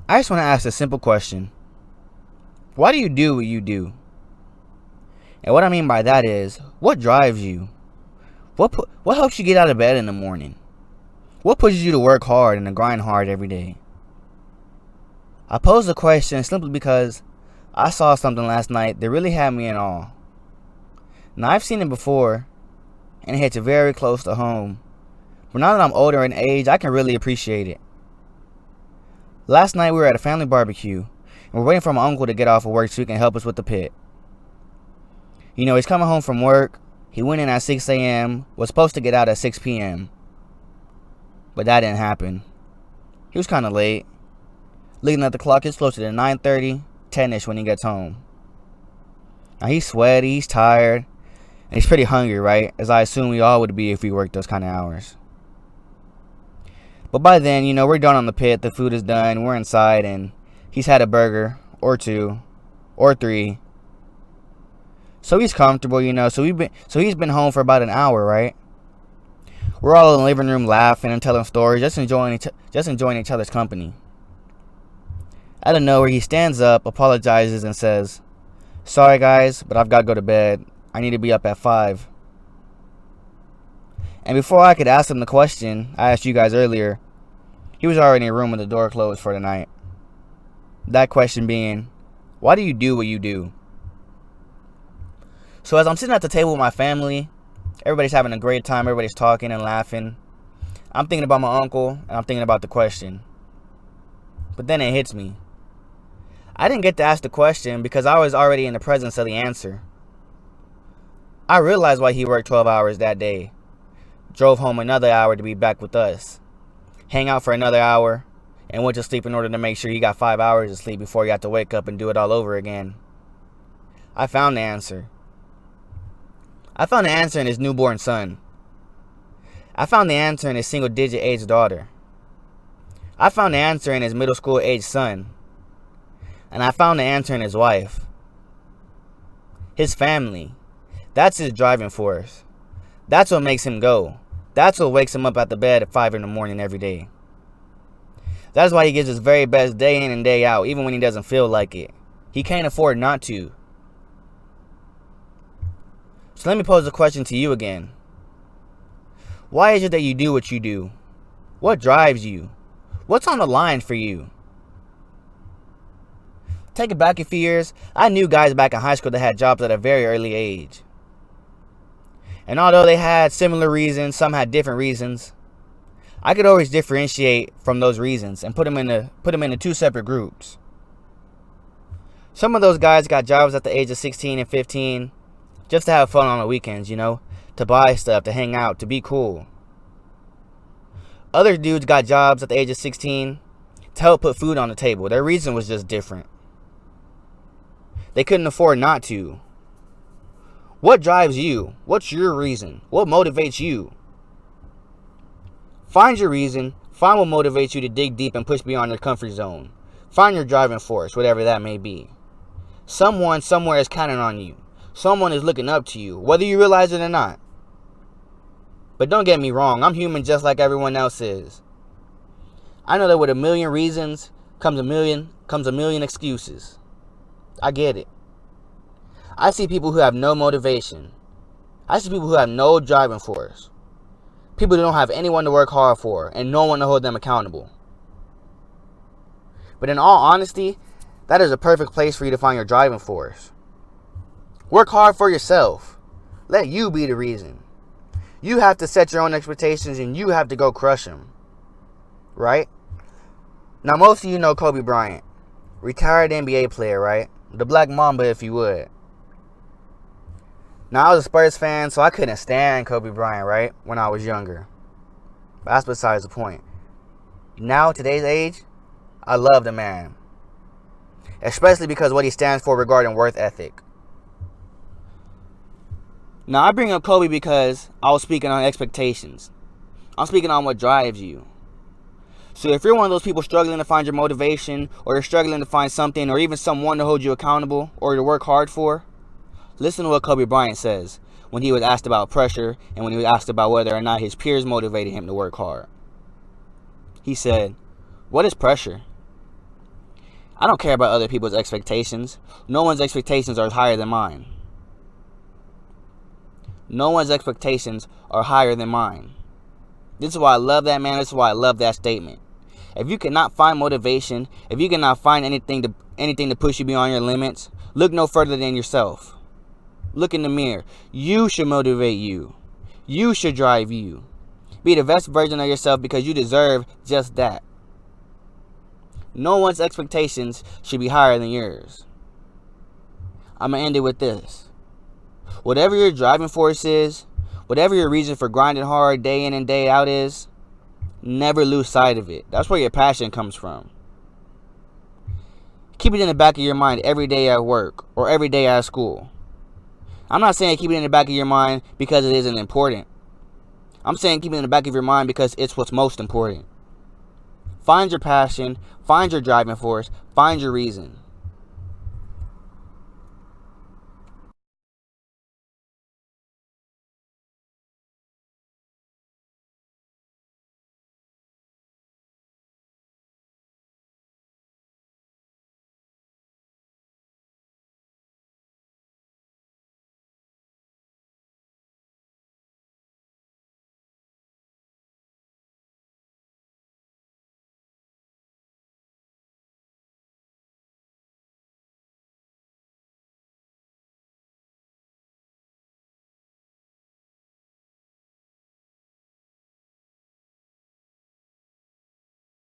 I just want to ask a simple question. Why do you do what you do? And what I mean by that is, what drives you? What helps you get out of bed in the morning? What pushes you to work hard and to grind hard every day? I pose the question simply because I saw something last night that really had me in awe. Now, I've seen it before, and it hits very close to home. But now that I'm older in age, I can really appreciate it. Last night we were at a family barbecue, and we're waiting for my uncle to get off of work so he can help us with the pit. You know, he's coming home from work. He went in at 6 a.m., was supposed to get out at 6 p.m. But that didn't happen. He was kind of late. Looking at the clock, it's closer to 9:30, 10-ish when he gets home. Now, he's sweaty, he's tired, and he's pretty hungry, right? As I assume we all would be if we worked those kind of hours. But by then, you know, we're done on the pit, the food is done, we're inside, and he's had a burger, or 2, or 3. So he's comfortable, you know, so he's been home for about an hour, right? We're all in the living room laughing and telling stories, just enjoying each other's company. Out of nowhere, he stands up, apologizes, and says, "Sorry guys, but I've got to go to bed. I need to be up at 5. And before I could ask him the question I asked you guys earlier, he was already in a room with the door closed for the night. That question being, why do you do what you do? So as I'm sitting at the table with my family, everybody's having a great time, everybody's talking and laughing. I'm thinking about my uncle, and I'm thinking about the question. But then it hits me. I didn't get to ask the question because I was already in the presence of the answer. I realized why he worked 12 hours that day. Drove home another hour to be back with us. Hang out for another hour, and went to sleep in order to make sure he got 5 hours of sleep before he had to wake up and do it all over again. I found the answer. I found the answer in his newborn son. I found the answer in his single-digit age daughter. I found the answer in his middle school age son. And I found the answer in his wife. His family. That's his driving force. That's what makes him go. That's what wakes him up at the bed at 5 in the morning every day. That's why he gives his very best day in and day out, even when he doesn't feel like it. He can't afford not to. So let me pose a question to you again. Why is it that you do what you do? What drives you? What's on the line for you? Take it back a few years, I knew guys back in high school that had jobs at a very early age. And although they had similar reasons, some had different reasons, I could always differentiate from those reasons and put them into 2 separate groups. Some of those guys got jobs at the age of 16 and 15 just to have fun on the weekends, you know, to buy stuff, to hang out, to be cool. Other dudes got jobs at the age of 16 to help put food on the table. Their reason was just different. They couldn't afford not to. What drives you? What's your reason? What motivates you? Find your reason. Find what motivates you to dig deep and push beyond your comfort zone. Find your driving force, whatever that may be. Someone somewhere is counting on you. Someone is looking up to you, whether you realize it or not. But don't get me wrong, I'm human just like everyone else is. I know that with a million reasons comes a million excuses. I get it. I see people who have no motivation. I see people who have no driving force. People who don't have anyone to work hard for and no one to hold them accountable. But in all honesty, that is a perfect place for you to find your driving force. Work hard for yourself. Let you be the reason. You have to set your own expectations and you have to go crush them. Right? Now most of you know Kobe Bryant. Retired NBA player, right? The Black Mamba, if you would. Now, I was a Spurs fan, so I couldn't stand Kobe Bryant, right? When I was younger. But that's besides the point. Now, today's age, I love the man. Especially because of what he stands for regarding work ethic. Now, I bring up Kobe because I was speaking on expectations. I'm speaking on what drives you. So if you're one of those people struggling to find your motivation, or you're struggling to find something, or even someone to hold you accountable, or to work hard for, listen to what Kobe Bryant says when he was asked about pressure, and when he was asked about whether or not his peers motivated him to work hard. He said, "What is pressure? I don't care about other people's expectations. No one's expectations are higher than mine. No one's expectations are higher than mine. This is why I love that, man. This is why I love that statement. If you cannot find motivation, if you cannot find anything to push you beyond your limits, look no further than yourself. Look in the mirror. You should motivate you. You should drive you. Be the best version of yourself because you deserve just that. No one's expectations should be higher than yours. I'm going to end it with this. Whatever your driving force is, whatever your reason for grinding hard day in and day out is, never lose sight of it. That's where your passion comes from. Keep it in the back of your mind every day at work or every day at school. I'm not saying keep it in the back of your mind because it isn't important. I'm saying keep it in the back of your mind because it's what's most important. Find your passion, find your driving force, find your reason.